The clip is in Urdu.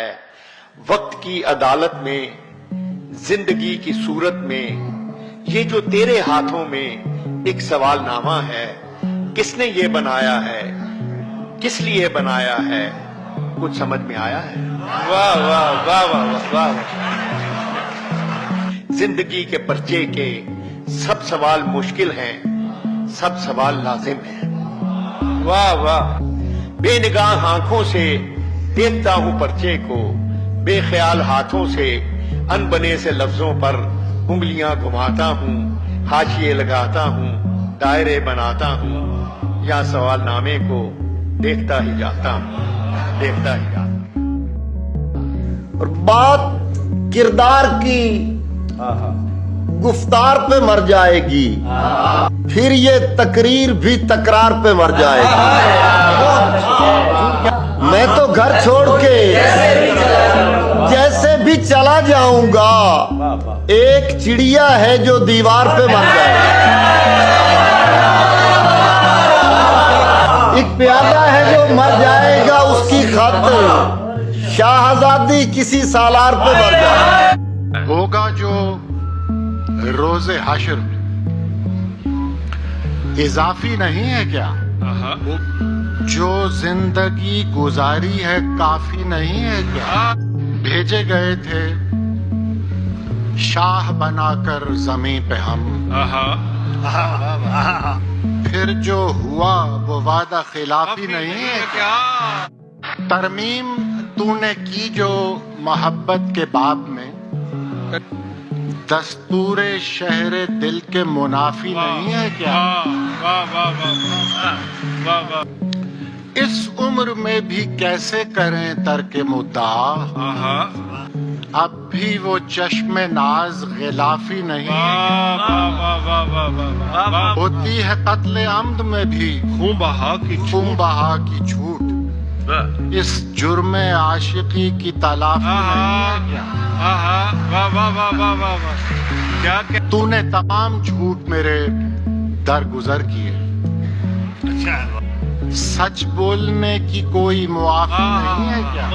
ہے وقت کی عدالت میں، زندگی کی صورت میں، یہ جو تیرے ہاتھوں میں ایک سوال نامہ ہے، کس نے یہ بنایا ہے، کس لیے بنایا ہے، کچھ سمجھ میں آیا ہے؟ واہ واہ واہ واہ واہ واہ۔ زندگی کے پرچے کے سب سوال مشکل ہیں، سب سوال لازم ہیں۔ واہ واہ۔ بے نگاہ آنکھوں سے دیکھتا ہوں پرچے کو، بے خیال ہاتھوں سے ان بنے سے لفظوں پر انگلیاں گھماتا ہوں، حاشیے لگاتا ہوں، دائرے بناتا ہوں، یا سوال نامے کو دیکھتا ہی جاتا ہوں، دیکھتا ہی جاتا ہوں۔ اور بات کردار کی گفتار پہ مر جائے گی، پھر یہ تقریر بھی تکرار پہ مر جائے گی۔ میں تو گھر چھوڑ کے جیسے بھی چلا جاؤں گا، ایک چڑیا ہے جو دیوار پہ مر جائے گی، ایک پیادہ ہے جو مر جائے گا، اس کی خاطر شاہزادی کسی سالار پہ مر جائے گی۔ ہوگا جو روز حشر اضافی نہیں ہے کیا؟ جو زندگی گزاری ہے کافی نہیں ہے کیا؟ بھیجے گئے تھے شاہ بنا کر زمین پہ ہم، پھر جو ہوا وہ وعدہ خلافی نہیں ہے کیا؟ ترمیم تو نے کی جو محبت کے باب میں، دستور شہر دل کے منافی نہیں ہے کیا؟ اس عمر میں بھی کیسے کریں ترک مدعا، اب بھی وہ چشم ناز غلافی نہیں ہے کیا؟ ہوتی ہے قتل عمد میں بھی خون بہا کی جھوٹ، اس جرم عاشقی کی تلافی نہیں ہے کیا؟ تو نے تمام جھوٹ میرے درگزر کیے، سچ بولنے کی کوئی معافی نہیں ہے کیا؟